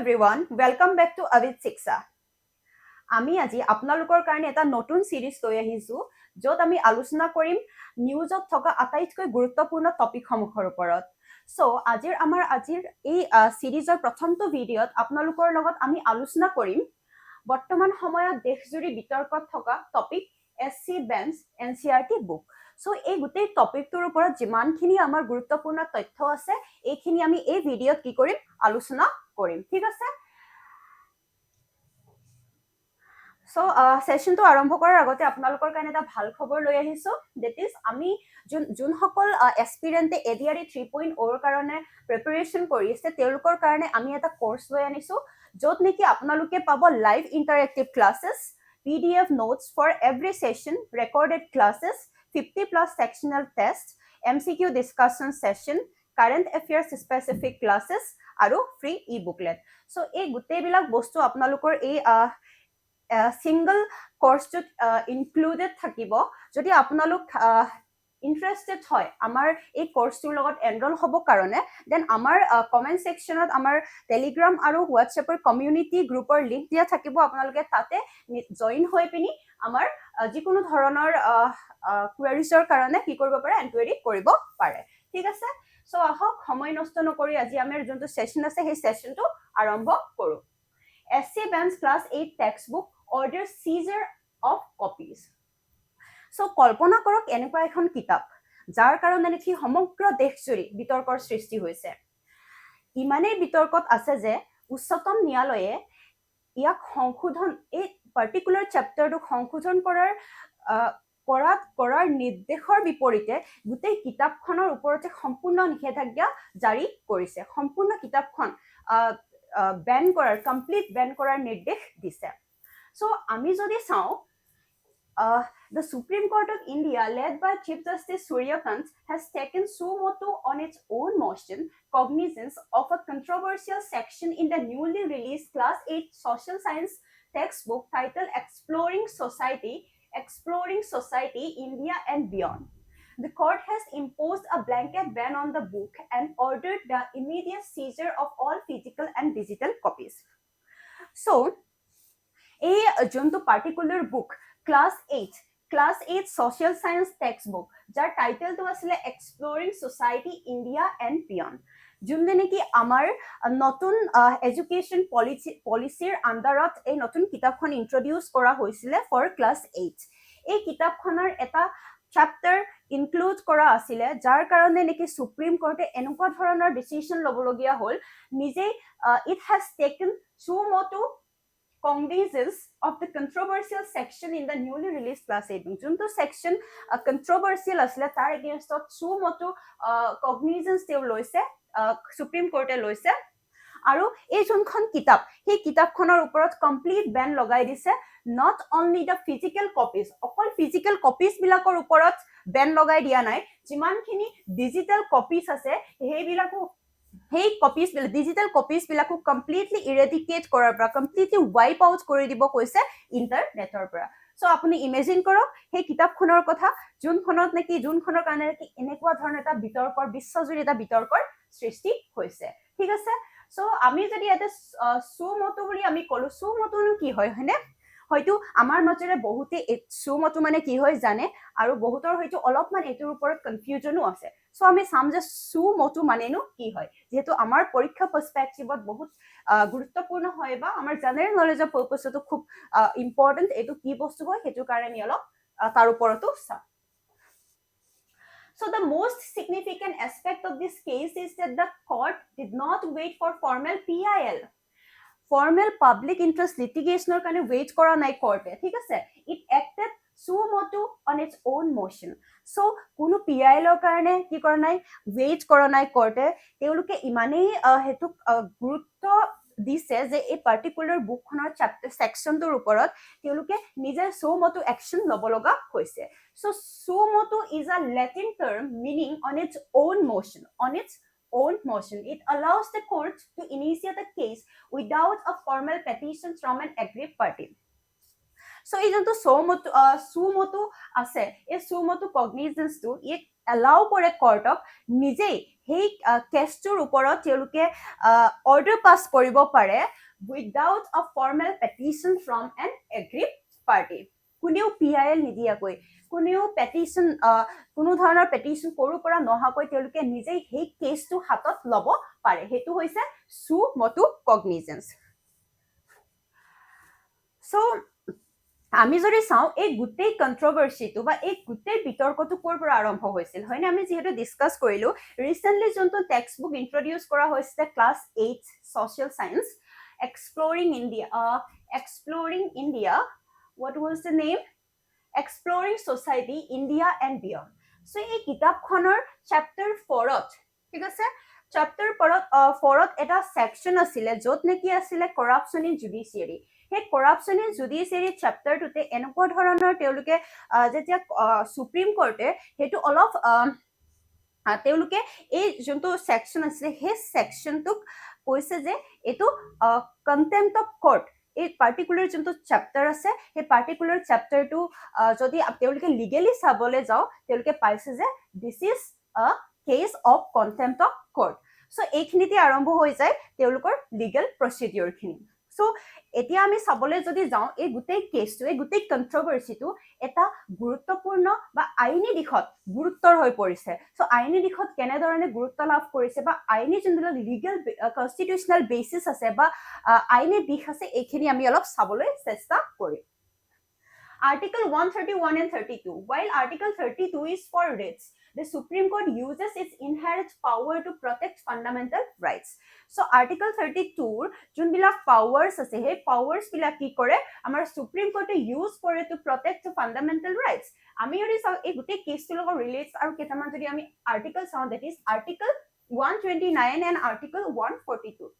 everyone, welcome back to Avid Shiksha. আমি আজি আপোনালোকৰ কাৰণে এটা নতুন সিৰিজ লৈ আহিছো য'ত আমি আলোচনা কৰিম নিউজত থকা আটাইতকৈ গুৰুত্বপূৰ্ণ টপিকসমূহৰ ওপৰত। সো আজিৰ এই সিৰিজৰ প্ৰথমটো ভিডিঅ'ত আপোনালোকৰ লগত আমি আলোচনা কৰিম বৰ্তমান সময়ত দেশজুৰি বিতৰ্কত থকা topic SC bench NCERT book. So এই গোটেই টপিকটোৰ ওপৰত যিমানখিনি আমাৰ গুৰুত্বপূৰ্ণ তথ্য আছে এইখিনি আমি এই ভিডিঅ'ত কি কৰিম আলোচনা কৰিম, ঠিক আছে? সো সেশনটো আৰম্ভ কৰাৰ আগতে আপোনালোকৰ কাৰণে এটা ভাল খবৰ লৈ আহিছো। ডেট ইজ আমি যোনসকল এস্পিৰেণ্টে ADRE 3.0 কাৰণে প্ৰিপাৰেচন কৰি আছে তেওঁলোকৰ কাৰণে আমি এটা কোৰ্চ লৈ আনিছো য'ত নেকি আপোনালোকে পাব live interactive classes, PDF notes for every session, recorded classes, 50+ sectional tests, MCQ discussion session, current affairs specific classes আৰু free e-booklet. সো এই গোটেইবিলাক বস্তু আপোনালোকৰ এই সিংগল কোৰ্সটোত ইনক্লুডেড থাকিব। যদি আপোনালোক ইন্টাৰেষ্টেড হয় আমাৰ এই কোৰ্সটোৰ লগত এনৰোল হ'ব কাৰণে দেন আমাৰ কমেন্ট সেকশনত আমাৰ টেলিগ্ৰাম আৰু হোৱাটছএপৰ কমিউনিটি গ্ৰুপৰ লিংক দিয়া থাকিব। আপোনালোকে তাতে জয়েন হৈ পিনি আমাৰ যিকোনো ধৰণৰ কুৱেৰিজৰ কাৰণে কি কৰিব পাৰে এনকুৱেৰি কৰিব পাৰে, ঠিক আছে? সো আহক সময় নষ্ট নকৰি আজি আমাৰ যোনটো সেশন আছে সেই সেশনটো আৰম্ভ কৰো। SC Benz Class 8 textbook order seizure of copies. So কল্পনা কৰক এনেকুৱা এখন কিতাপ যাৰ কাৰণে নেকি সমগ্ৰ দেশজুৰি বিতৰ্কৰ সৃষ্টি হৈছে। ইমানেই বিতৰ্কত আছে যে উচ্চতম ন্যায়ালয়ে ইয়াক সংশোধন এই পাৰ্টিকুলাৰ চেপ্টাৰটোক সংশোধন কৰাৰ নিৰ্দেশৰ বিপৰীতে গোটেই কিতাপখনৰ ওপৰতে সম্পূৰ্ণ নিষেধাজ্ঞা জাৰি কৰিছে। সম্পূৰ্ণ কিতাপখন কমপ্লিট বেন কৰাৰ নিৰ্দেশ দিছে। সো আমি যদি চাওঁ the Supreme Court of India, led by Chief Justice Surya Kant, has taken suo motu on its own motion cognizance of a controversial section in the newly released Class 8 Social Science textbook titled Exploring Society, India and Beyond. The court has imposed a blanket ban on the book and ordered the immediate seizure of all physical and digital copies. So, এই যোনটো particular book class 8 social science textbook যাৰ টাইটেলটো আছিলে Exploring Society, India and Beyond, যোনটো নেকি আমাৰ নতুন education পলিচিৰ আণ্ডাৰত এই নতুন কিতাপখন ইন্ট্ৰডিউচ কৰা হৈছিলে ফৰ ক্লাছ 8। এই কিতাপখনৰ এটা চেপ্টাৰ ইনক্লুড কৰা আছিলে যাৰ কাৰণে নেকি সুপ্ৰিম কোৰ্টে এনেকুৱা ধৰণৰ ডিচিশ্যন ল'বলগীয়া হ'ল। নিজেই it has taken suo motu cognizance of the controversial section in the newly released Class 8 book. যোনটো সেকশন কন্ট্ৰভাৰ্চিয়েল আছিলে তাৰ এগেইনষ্টত suo motu cognizance তেওঁ লৈছে, সুপ্ৰিম কোৰ্টে লৈছে। আৰু এই যোনখন কিতাপ সেই কিতাপখনৰ ওপৰত কমপ্লিট বেন লগাই দিছে। Not only the physical copies, অকল ফিজিকেল কপিজ বিলাকৰ ওপৰত বেন লগাই দিয়া নাই, যিমানখিনি ডিজিটেল কপিজ আছে সেই ডিজিটেল কপিজ বিলাকো কমপ্লিটলি ইৰেডিকেট কৰাৰ পৰা কমপ্লিটলি ৱাইপ আউট কৰি দিব কৈছে ইণ্টাৰনেটৰ পৰা। সো আপুনি ইমেজিন কৰক সেই কিতাপখনৰ কথা যোনখনৰ কাৰণে নেকি এনেকুৱা ধৰণৰ এটা বিশ্বজুৰি এটা বিতৰ্কৰ সৃষ্টি হৈছে, ঠিক আছে? সো আমি যদি ইয়াতে suo motu বুলি আমি কলো, suo motu কি হয় হয়নে? হয়তো আমাৰ মাজৰে বহুতে suo motu মানে কি হয় জানে আৰু বহুতৰ হয়তো অলপমান এইটোৰ ওপৰত কনফিউজনো আছে। সো আমি চাম যে suo motu মানেনো কি হয়, যেহেতু আমাৰ পৰীক্ষা পাৰ্সপেক্টিভত বহুত গুৰুত্বপূৰ্ণ হয় বা আমাৰ জেনাৰেল নলেজৰ পাৰ্পছতো খুব ইম্পৰ্টেণ্ট এইটো কি বস্তু হয় সেইটো কাৰণে আমি অলপ তাৰ ওপৰতো চাম। So the most significant aspect of this case is that the court did not wait for formal PIL, formal public interest litigation কাৰণে wait কৰা নাই কোৰ্টে, ঠিক আছে? It acted suo motu on its own motion. So কোনো PIL কাৰণে কি কৰা নাই, wait কৰা নাই কোৰ্টে। তেওঁলোকে ইমানেই হেতুক গুৰুত্ব দিছে যে এই পাৰ্টিকুলাৰ বুকখনৰ সেকশনটোৰ ওপৰত তেওঁলোকে নিজে suo motu একচন ল'ব লগা হৈছে। So suo motu is a Latin term meaning on its own motion. It allows the court to initiate a case without a formal petition from an aggrieved party. So এই যোনটো suo motu আছে এই suo motu কগনিজেন্সটো it allow কৰে কোৰ্টক নিজেই সেই কেছটোৰ ওপৰত তেওঁলোকে order পাছ কৰিব পাৰে without a formal petition from an aggrieved party কোনেও PIL নিদিয়াকৈ কোনেও পেটিশ্যন কোনো ধৰণৰ পেটিশ্যন কৰো পৰা নহাকৈ তেওঁলোকে নিজেই সেই কেছটো হাতত ল'ব পাৰে সেইটো হৈছে সুমোটো কগনিজেন্স সো আমি যদি চাওঁ এই গোটেই কন্ট্ৰভাৰ্চিটো বা এই গোটেই বিতৰ্কটো ক'ৰ পৰা আৰম্ভ হৈছিল হয়নে আমি যিহেতু ডিছকাছ কৰিলো ৰিচেণ্টলি যোনটো টেক্সট বুক ইন্ট্ৰডিউচ কৰা হৈছিলে class 8 social science exploring India what was the name exploring society India and beyond so এই কিতাপখনৰ চেপ্টাৰ 4ত ঠিক আছে চেপ্টাৰ 4ত এটা সেকশন আছিলে য'ত নেকি আছিলে কৰাপচন ইন জুডিচিয়াৰী সেই কৰাপচন ইন জুডিচিয়াৰী চেপ্টাৰটোতে এনেকুৱা ধৰণৰ তেওঁলোকে যেতিয়া সুপ্ৰিম কোৰ্টে সেইটো অলপ তেওঁলোকে এই যোনটো সেকশন আছে সেই সেকশনটোক কৈছে যে এইটো কন্টেম্প্ট অফ কোৰ্ট এই পাৰ্টিকুলাৰ যোনটো চেপ্টাৰ আছে সেই পাৰ্টিকুলাৰ চেপ্টাৰটো যদি তেওঁলোকে লিগেলি চাবলৈ যাওঁ তেওঁলোকে পাইছে যে this is a case of contempt of court so এইখিনিতে আৰম্ভ হৈ যায় তেওঁলোকৰ লিগেল প্ৰচিডিউৰখিনি সো এতিয়া আমি চাবলৈ যদি যাওঁ এই গোটেই কেছটো এই গোটেই কন্ট্ৰভাৰ্চিটো এটা গুৰুত্বপূৰ্ণ বা আইনী দিশত গুৰুত্বৰ হৈ পৰিছে সো আইনী দিশত কেনেধৰণে গুৰুত্ব লাভ কৰিছে বা আইনী যোনবিলাক লিগেল কনষ্টিটিউচনেল বেচিছ আছে বা আইনী দিশ আছে এইখিনি আমি অলপ চাবলৈ চেষ্টা কৰিম Article 131 and 32 while Article 32 is for writs the Supreme Court uses its inherent power to protect fundamental rights so Article 32 যোনবিলাক powers আছে সেই powers বিলাক কি কৰে আমাৰ Supreme Court use কৰে to protect fundamental rights আমি যদি চাওঁ এই গোটেই কেছটোৰ লগত ৰিলেটস আৰু কেইটামান যদি আমি আৰ্টিকল চাওঁ that is Article 129 and Article 142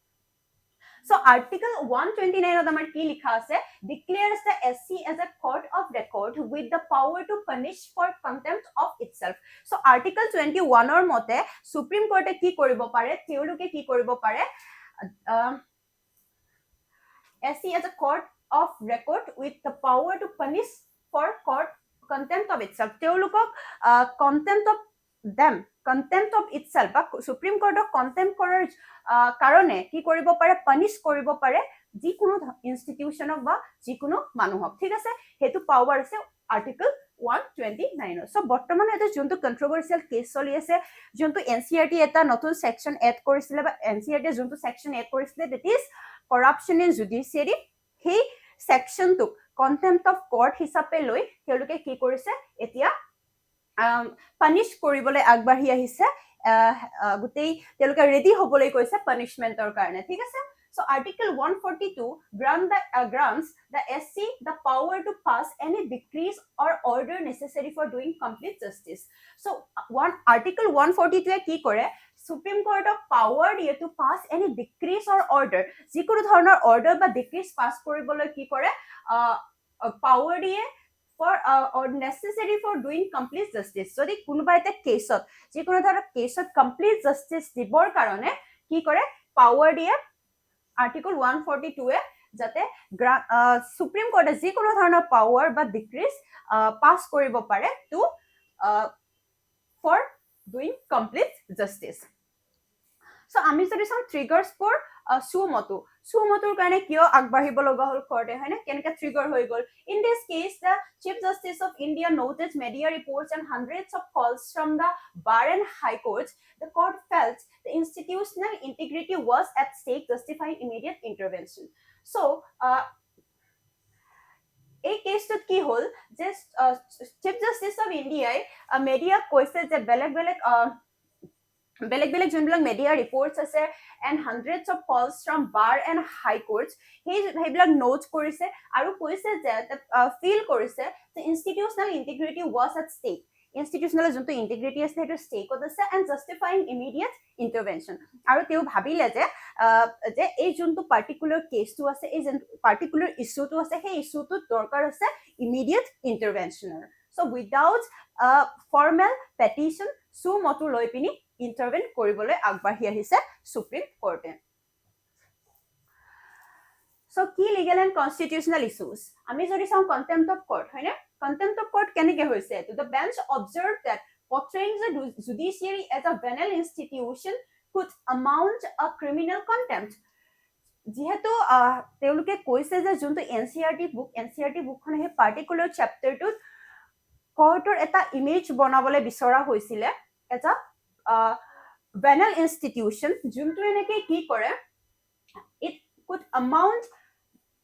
So Article 129 of the কি লিখা আছে declares the SC as a court of record with the power to punish for contempt of itself. So Article 21 or মতে Supreme Court কি কৰিব পাৰে তেওঁলোকে কি কৰিব পাৰে SC as a court of record with the power to punish for court contempt of itself. তেওঁলোকক contempt of them contempt of itself বা সুপ্ৰিম কোৰ্টক কন্টেম্প কৰাৰ কাৰণে কি কৰিব পাৰে পানিশ কৰিব পাৰে যিকোনো ইনষ্টিটিউচনক বা যিকোনো মানুহক ঠিক আছে হেতু পাৱাৰ আছে আৰ্টিকল 129 সো বৰ্তমান এটা যোনটো কন্ট্ৰভাৰ্চিয়েল কেছ চলি আছে যোনটো NCERT এটা নতুন সেকশন এড কৰিছিলে বা NCERT যোনটো সেকশন এড কৰিছিলে that is corruption in judiciary সেই সেকশনটো কন্টেম্প্ট অফ কোৰ্ট হিচাপে লৈ তেওঁলোকে কি কৰিছে এতিয়া পানিশ কৰিবলৈ আগবাঢ়ি আহিছে গুটেই তেওঁলোকে ৰেডি হ'বলৈ কৈছে পানিশমেন্টৰ কাৰণে ঠিক আছে so article 142 grants the SC the power to pass any decrees or order necessary for doing complete justice so article 142 কি কৰে সুপ্ৰিম কোৰ্টক পাৱাৰ দিয়ে to pass any decrees or order যিকোনো ধৰণৰ অৰ্ডাৰ বা ডিক্ৰিজ পাস কৰিবলৈ কি কৰে power দিয়ে for or necessary for doing complete justice যদি কোনোবা এটা কেছত যিকোনো ধৰণৰ কেছত complete justice দিবৰ কাৰণে কি কৰে পাৱাৰ দিয়ে আৰ্টিকল 142 এ যাতে সুপ্ৰিম কোৰ্টে যিকোনো ধৰণৰ পাৱাৰ বা ডিক্ৰিজ পাস কৰিব পাৰে two for doing complete justice so আমি যদি চাওঁ ট্ৰিগাৰ্ছ ফৰ সুমোটোৰ কাৰণে কিয় আগবাঢ়িব লগা হল কোৰ্টে হয়নে কেনেকা ট্ৰিগাৰ হৈ গল in this case the Chief Justice of India noted media reports and hundreds of calls from the bar and high courts the court felt the institutional integrity was at stake justifying immediate intervention so এই কেছটোত কি হল যে Chief Justice of India media কৈছে যে বেলেগ যোনবিলাক media reports আছে and hundreds of calls from bar and high courts সেইবিলাক note কৰিছে আৰু কৈছে যে ফিল কৰিছে যে institutional integrity was at stake institutional যোনটো integrity আছে সেইটো ষ্টেকত আছে and justifying immediate intervention আৰু তেওঁ ভাবিলে যে এই যোনটো পাৰ্টিকুলাৰ কেছটো আছে এই যোনটো পাৰ্টিকুলাৰ ইস্যুটো আছে সেই ইস্যুটো দৰকাৰ আছে immediate interventioner so without a formal petition suo motu লৈ পিনি ইন্টাৰভেন কৰিবলৈ আগবাঢ়ি আহিছে supreme কোৰ্টে So key legal and constitutional issues. আমি যদি চাওঁ contempt of court, হয় নে? Contempt of court কেনেকে হৈছে? The bench observed that portraying the judiciary as a venal institution could amount a criminal contempt. যিহেতু তেওঁলোকে কৈছে যে যোনটো এনচিআৰটি বুকখন সেই পাৰ্টিকুলাৰ চেপ্টাৰটোত কোৰ্টৰ এটা ইমেজ বনাবলৈ বিচৰা হৈছিলে এটা venal institution যোনটো এনেকে কি কৰে it could amount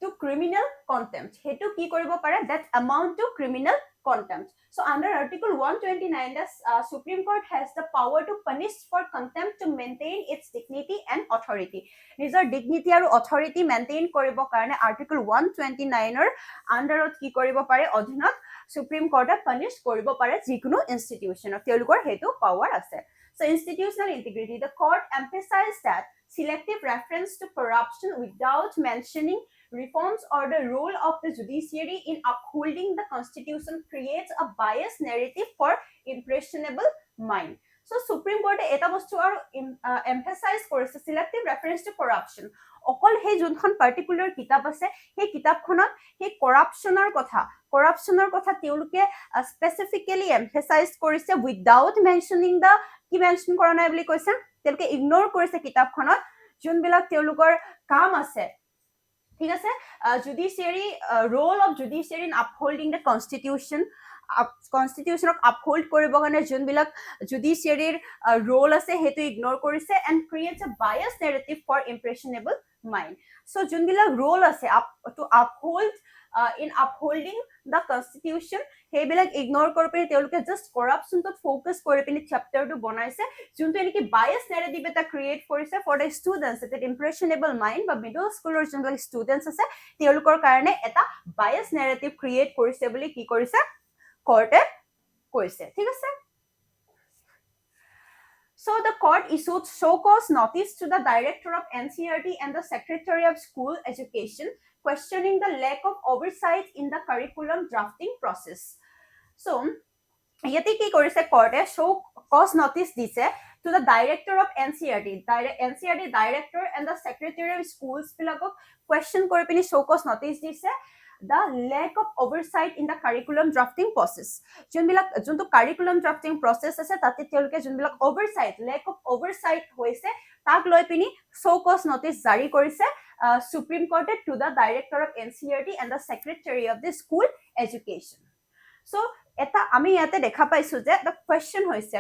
to criminal contempt হেতু কি কৰিব পাৰে that amount to criminal contempt so under article 129 the supreme court has the power to punish for contempt to maintain its dignity and authority নিজৰ dignity আৰু authority maintain কৰিব কাৰণে article 129 ৰ underত কি কৰিব পাৰে অধীনত supreme court punish কৰিব পাৰে যিকোনো institution তেওঁলোকৰ হেতু power আছে so institutional integrity the court emphasized that selective reference to corruption without mentioning reforms or the role of the judiciary in upholding the constitution creates a biased narrative for impressionable mind. So Supreme Court eta bostu aru emphasize korise selective reference to corruption. Okol he junkhon particular kitab ase he kitab khonot he corruptioner kotha teuluke specifically emphasize korise without mentioning the ki mention kora nai boli koise teluke ignore korise kitab khonot jun bilak teulukor kaam ase ঠিক আছে judiciary role of judiciary in upholding the constitution uphold কৰিব কাৰণে যোনবিলাক judiciary role আছে হেতু ignore কৰিছে and creates a biased narrative for impressionable mind so যোনবিলাক role আছে to uphold in upholding the constitution হেবিলাক ignore কৰি পিনে তেওঁলোকে just corruption to focus কৰি পিনে chapter টো বনাইছে যোনটো এনেকি biased narrative এটা create কৰিছে for the students that impressionable mind বা middle school যোনবিলাক students আছে তেওঁলোকৰ কাৰণে এটা biased narrative create কৰিছে বুলি কি কৰিছে কোৰ্টে কৈছে ঠিক আছে So the court issued show cause notice to the director of NCERT and the secretary of school education questioning the lack of oversight in the curriculum drafting process. So yati ki korise court show cause notice dise to the director of NCERT director and the secretary of schools bilakok question kori pini show cause notice dise the lack of oversight in the curriculum drafting process junto curriculum drafting process ase tate teluke junbilak lack of oversight hoise tak loi pini show cause notice jari korise supreme court to the director of NCERT and the secretary of the school education so eta ami yate dekha paisu je the question hoise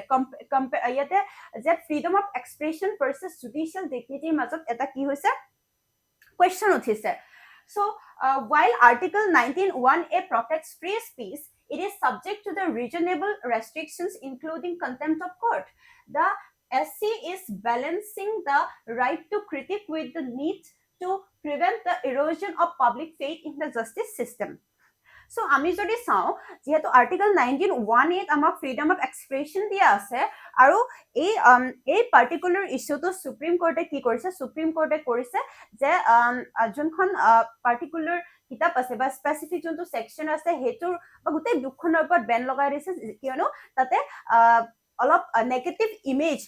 yate je freedom of expression versus judicial dignity majot eta ki hoise question uthise so while article 19(1)(a) protects free speech it is subject to the reasonable restrictions including contempt of court the SC is balancing the right to critique with the need to prevent the erosion of public faith in the justice system so আমি যদি চাও যেহেতু article 19(1)(a) আমাক freedom of expression দিয়া আছে আৰু এই particular ইস্যুটো supreme কোৰ্টে কি কৰিছে সুপ্ৰিম কোৰ্টে কৰিছে যে যোনখন পাৰ্টিকুলাৰ কিতাপ আছে বা স্পেসিফিক যোনটো সেকশন আছে হেতুৰ বা গোটেই দুখনৰ ওপৰত বেন লগাই দিছে কিয়নো তাতে অলপ নেগেটিভ ইমেজ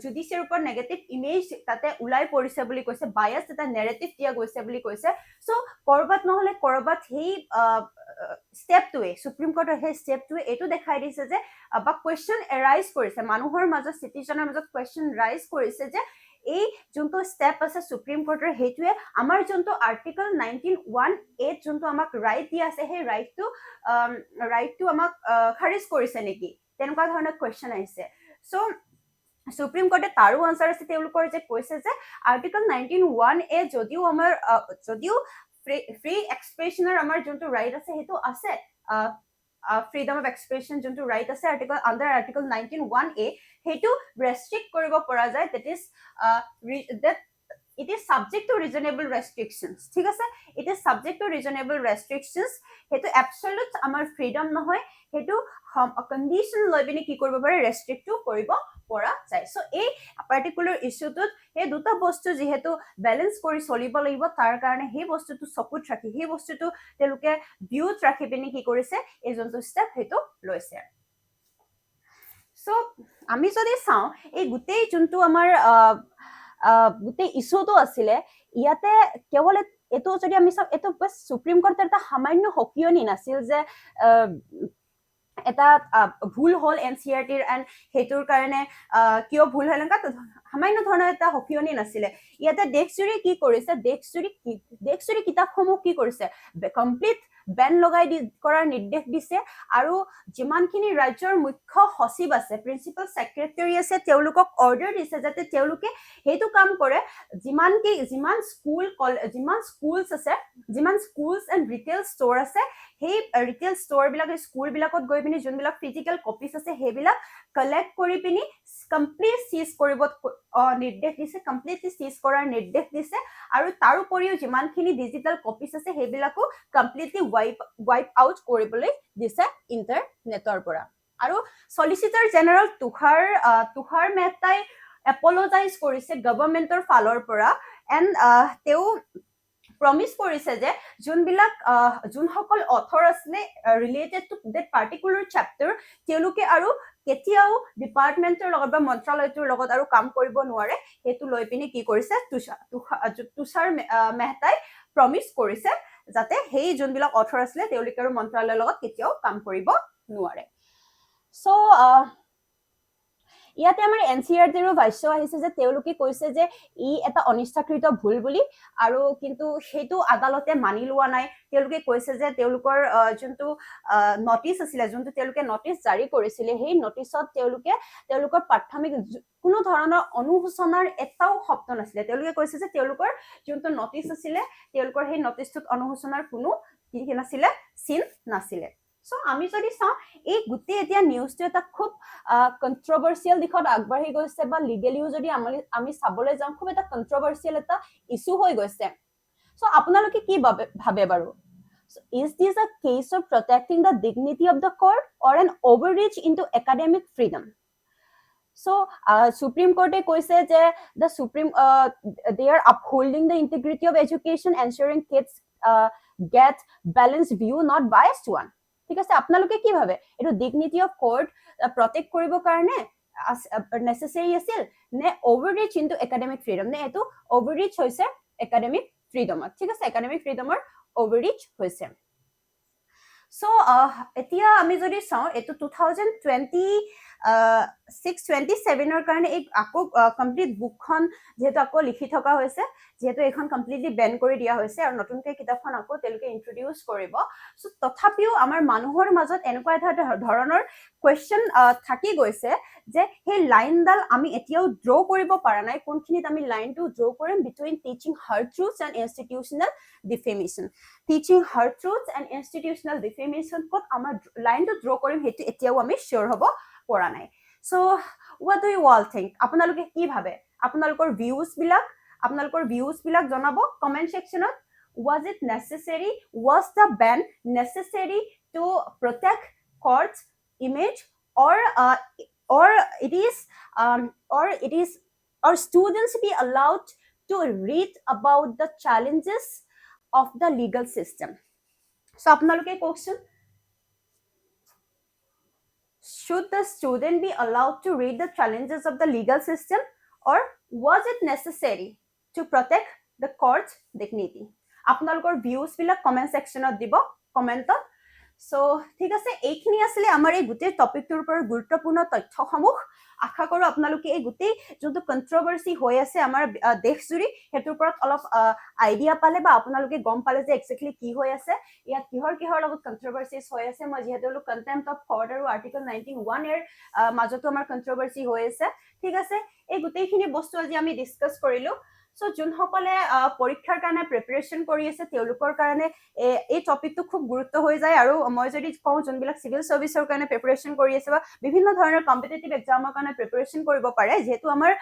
জুডিচিয়াৰ ওপৰত নেগেটিভ ইমেজ তাতে উলাই পৰিছে বুলি কৈছে বায়াস এটা নেৰেটিভ দিয়া গৈছে বুলি কৈছে সো কৰবাত নহলে কৰবাত হেই স্টেপটোৱে সুপ্ৰিম কোৰ্টৰ হে স্টেপটোৱে এটো দেখাই দিছে যে বা কোৱেশ্চন এৰাইজ কৰিছে মানুহৰ মাজত সিটিজনৰ মাজত কোৱেশ্চন ৰাইজ কৰিছে যে এই যোনটো স্টেপ আছে সুপ্ৰিম কোৰ্টৰ হেতুৱে আমাৰ যোনটো আৰ্টিকল 19(1)(a) যোনটো আমাক ৰাইট দিয়া আছে হে ৰাইটটো আমাক খাৰিজ কৰিছে নেকি তেনেকুৱা ধৰণৰ কোৱেশ্চন আহিছে সো সুপ্ৰিম কোৰ্টে তাৰো আনসাৰ আছে তেওঁলোকৰ যে কৈছে যে আৰ্টিকল 19(1)(a) যদিও ফ্ৰী এক্সপ্ৰেছনৰ আমাৰ যোনটো ৰাইট আছে হেতু আছে freedom of expression যোনটো ৰাইট আছে under article 19(1)(a) হেতু ৰেষ্ট্ৰিক্ট কৰিব পৰা যায় that it is subject to reasonable restrictions ঠিক আছে it is subject to reasonable restrictions হেতু absolute আমাৰ freedom নহয় হেতু condition লৈ পিনে কি কৰিব পাৰে ৰেষ্ট্ৰিক্ট কৰিব পৰা যায় সো এই পাৰ্টিকুলাৰ ইস্যুটোত এই দুটা বস্তু যেহেতু ব্যালেন্স কৰি চলিব লাগিব তাৰ কাৰণে এই বস্তুটো সকুত ৰাখি এই বস্তুটো তেলুকে ভিউত ৰাখি পিনে কি কৰিছে এই যোনটো স্টেপ হেতু লৈছে সো আমি যদি চাও এই গোটেই যোনটো আমাৰ গোটেই ইস্যুটো আছিলে ইয়াতে কেৱল এইটো যদি আমি চাওঁ এইটো বাছ সুপ্ৰিম কোৰ্টৰ এটা সামান্য সকিয়নি নাছিল যে এটা ভুল হ'ল NCERTৰ এণ্ড সেইটোৰ কাৰণে কিয় ভুল হ'ল এনেকুৱা সামান্য ধৰণৰ এটা সকিয়নি নাছিলে ইয়াতে দেশজুৰি কি কৰিছে দেশজুৰি কিতাপসমূহ কি কৰিছে কমপ্লিট বেন লগাই কৰাৰ নিৰ্দেশ দিছে আৰু যিমানখিনি ৰাজ্যৰ মুখ্য সচিব আছে প্ৰিন্সিপাল ছেক্ৰেটাৰী আছে তেওঁলোকক অৰ্ডাৰ দিছে যাতে তেওঁলোকে সেইটো কাম কৰে যিমান স্কুলছ আছে যিমান স্কুলছ এণ্ড ৰিটেইল ষ্ট'ৰ আছে সেই ৰিটেইল ষ্ট'ৰবিলাক স্কুলবিলাকত গৈ পিনি যোনবিলাক ফিজিকেল কপিজ আছে সেইবিলাক কালেক্ট কৰি পিনি কমপ্লিট চিজ কৰিব নিৰ্দেশ দিছে কমপ্লিটলি চিজ কৰাৰ নিৰ্দেশ দিছে আৰু তাৰ উপৰিও যিমানখিনি ডিজিটেল কপিজ আছে সেইবিলাকো কমপ্লিটলি ৱাইপ আউট কৰিবলৈ দিছে ইণ্টাৰনেটৰ পৰা আৰু চলিচিটাৰ জেনেৰেল তুষাৰ মেহতাই এপলজাইজ কৰিছে গভৰ্ণমেণ্টৰ ফালৰ পৰা এণ্ড তেওঁ প্ৰমিছ কৰিছে যে যোনসকল অথৰ আছিলে related to that particular chapter তেওঁলোকে আৰু কেতিয়াও ডিপাৰ্টমেণ্টৰ লগত বা মন্ত্ৰালয়টোৰ লগত আৰু কাম কৰিব নোৱাৰে সেইটো লৈ পিনি কি কৰিছে তুষাৰ মেহতাই প্ৰমিছ কৰিছে যাতে সেই যোনবিলাক অথৰ আছিলে তেওঁলোকে আৰু মন্ত্ৰালয়ৰ লগত কেতিয়াও কাম কৰিব নোৱাৰে চ' ইয়াতে আমাৰ NCERTৰো ভাষ্য আহিছে যে তেওঁলোকে কৈছে যে ই এটা অনিচ্ছাকৃত ভুল বুলি আৰু কিন্তু সেইটো আদালতে মানি লোৱা নাই তেওঁলোকে কৈছে যে তেওঁলোকৰ যোনটো নটিচ আছিলে যোনটো তেওঁলোকে নটিচ জাৰি কৰিছিলে সেই নটিচত তেওঁলোকৰ প্ৰাথমিক কোনো ধৰণৰ অনুশোচনাৰ এটাও শব্দ নাছিলে তেওঁলোকে কৈছে যে তেওঁলোকৰ যোনটো নটিচ আছিলে তেওঁলোকৰ সেই নটিচটোত অনুশোচনাৰ কোনো কি নাছিলে চিন নাছিলে চ' আমি যদি চাওঁ এই গোটেই এতিয়া নিউজটো এটা খুব কন্ট্ৰভাৰ্চিয়েল দিশত আগবাঢ়ি গৈছে বা লিগেলিও যদি আমি চাবলৈ যাওঁ খুব এটা কন্ট্ৰভাৰ্চিয়েল এটা ইছ্যু হৈ গৈছে চ' আপোনালোকে কি ভাবে বাৰু is this a case of protecting the dignity of the court or an overreach into academic freedom so supreme court কৈছে যে they are upholding the integrity of education ensuring kids get balanced view not biased one ঠিক আছে আপোনালোকে কি ভাবে এটো dignity of court protect কৰিব কাৰণে নেসেসাৰী আছিল নে ওভাৰৰিচ ইনটু একাডেমিক ফ্ৰীডম নে এটো ওভাৰৰিচ হৈছে একাডেমিক ফ্ৰীডমত ঠিক আছে একাডেমিক ফ্ৰীডমৰ ওভাৰৰিচ হৈছে চ' এতিয়া আমি যদি চাওঁ এইটো 2026-27ৰ কাৰণে এই আকৌ কমপ্লিট বুকখন যেহেতু আকৌ লিখি থকা হৈছে যেহেতু এইখন কমপ্লিটলি বেন কৰি দিয়া হৈছে আৰু নতুনকৈ কিতাপখন আকৌ তেওঁলোকে ইন্ট্ৰডিউচ কৰিব চ' তথাপিও আমাৰ মানুহৰ মাজত এনেকুৱা এটা ধৰণৰ কুৱেশ্যন থাকি গৈছে যে সেই লাইনডাল আমি এতিয়াও ড্ৰ কৰিব পৰা নাই কোনখিনিত আমি লাইনটো ড্ৰ কৰিম between teaching hard truths and institutional defamation teaching hard truths and institutional defamation ক'ত আমাৰ লাইনটো ড্ৰ কৰিম সেইটো এতিয়াও আমি চিয়ৰ হ'ব পৰা নাই চ' what do you all think আপোনালোকে কি ভাবে আপোনালোকৰ ভিউজ বিলাক জনাব comment সেকশনত was it necessary was the ban necessary to protect court's image or students be allowed to read about the challenges of the legal system so আপোনালোকে কওকচোন should the student be allowed to read the challenges of the legal system or was it necessary to protect the court's dignity আপোনালোকৰ views বিলাক comment সেকশনত দিব কমেন্টত so ঠিক আছে এইখিনি আসলে আমাৰ এই গোটেই টপিকটোৰ ওপৰত গুৰুত্বপূৰ্ণ তথ্যসমূহ আশা কৰো আপোনালোকে এই গোটেই যোনটো কন্ট্ৰভাৰ্সি হৈ আছে আমাৰ দেশজুৰি হেতুৰ ওপৰত অলপ আইডিয়া পালে বা আপোনালোকে গম পালে যে এক্স্যাক্টলি কি হৈ আছে ইয়াত কিহৰ লগত কন্ট্ৰভাৰ্সিজ হৈ আছে মই যেহেতু কন্টেম্প্ট অফ কোৰ্ট আৰু আৰ্টিকল 91 এৰ মাজতো আমাৰ কন্ট্ৰভাৰ্সি হৈ আছে ঠিক আছে এই গোটেইখিনি বস্তু আজি আমি ডিসকাস কৰিলো সো যোনসকলে পৰীক্ষাৰ কাৰণে প্ৰিপাৰেচন কৰি আছে তেওঁলোকৰ কাৰণে এই টপিকটো খুব গুৰুত্ব হৈ যায় আৰু মই যদি কওঁ যোনবিলাক সিভিল সাৰ্ভিসৰ কাৰণে প্ৰিপাৰেচন কৰি আছে বা বিভিন্ন ধৰণৰ কম্পিটিটিভ এক্সামৰ কাৰণে প্ৰিপাৰেচন কৰিব পাৰে যেহেতু আমাৰ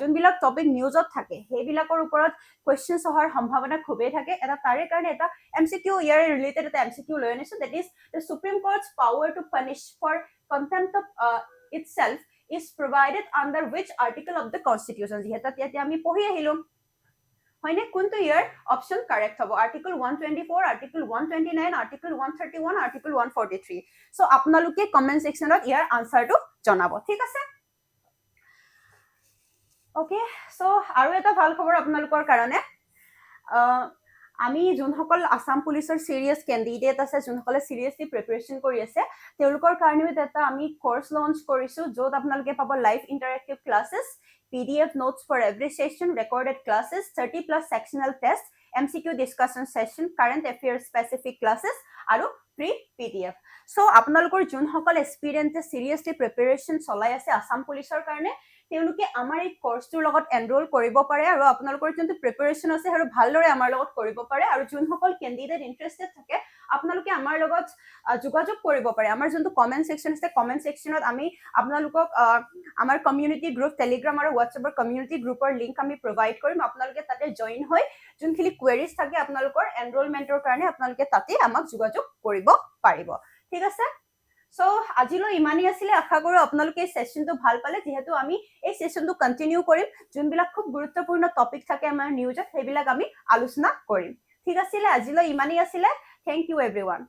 যোনবিলাক টপিক নিউজত থাকে সেইবিলাকৰ ওপৰত কোৱেশ্চনছ অহাৰ সম্ভাৱনা খুবেই থাকে এটা তাৰে কাৰণে এটা এমসিকিউ ইয়াৰ ৰিলেটেড এটা এমসিকিউ লৈ আনিছো that is the supreme court's power to punish for contempt of itself is provided under which article of the constitution যেহেতু এতিয়া আমি পঢ়ি আহিলো হয়নে কোনটো ইয়াৰ অপচন কাৰেক্ট হ'ব article 124 article 129 article 131 article 143 so আপোনালোকে কমেন্ট সেকশনত ইয়াৰ আনসাৰটো জনাব ঠিক আছে ওকে সো আৰু এটা ভাল খবৰ আপোনালোকৰ কাৰণে আমি যোনসকল আসাম পুলিচৰ চিৰিয়াছ কেণ্ডিডেট আছে, যোনসকলে চিৰিয়াছলি প্ৰিপেৰেশ্যন কৰি আছে, তেওঁলোকৰ কাৰণেও এটা আমি কৰ্চ লঞ্চ কৰিছোঁ, য'ত আপোনালোকে পাব live interactive classes, PDF notes for every session, recorded classes, 30+ sectional tests, MCQ discussion session, current affairs specific classes, আৰু free PDF. So আপোনালোকৰ যোনসকল এক্সপিৰিয়েঞ্চে চিৰিয়াছলি প্ৰিপেৰেশ্যন চলাই আছে আসাম পুলিচৰ কাৰণে, তেওঁলোকে আমাৰ এই কোৰ্সটোৰ লগত এনৰোল কৰিব পাৰে আৰু আপোনালোকৰ যোনটো প্ৰিপেৰেশ্যন আছে আৰু ভালদৰে আমাৰ লগত কৰিব পাৰে। আৰু যোনসকল কেণ্ডিডেট ইণ্টাৰেষ্টেড থাকে, আপোনালোকে আমাৰ লগত যোগাযোগ কৰিব পাৰে। আমাৰ যোনটো কমেণ্ট ছেকশ্যন আছে, কমেণ্ট ছেকশ্যনত আমি আপোনালোকক আমাৰ কমিউনিটি গ্ৰুপ, টেলিগ্ৰাম আৰু হোৱাটছএপৰ কমিউনিটি গ্ৰুপৰ লিংক আমি প্ৰভাইড কৰিম। আপোনালোকে তাতে জইন হৈ যোনখিনি কুৱেৰিজ থাকে আপোনালোকৰ এনৰোলমেণ্টৰ কাৰণে, আপোনালোকে তাতে আমাক যোগাযোগ কৰিব পাৰিব। ঠিক আছে? সো আজিলৈ ইমানেই আছিলে। আশা কৰো আপোনালোকে এই সেশনটো ভাল পালে, যিহেতু আমি এই সেশনটো কন্টিনিউ কৰিম। যোনবিলাক খুব গুৰুত্বপূৰ্ণ টপিক থাকে আমাৰ নিউজত, সেইবিলাক আমি আলোচনা কৰিম। ঠিক আছিলে, আজিলৈ ইমানেই আছিলে। Thank you everyone.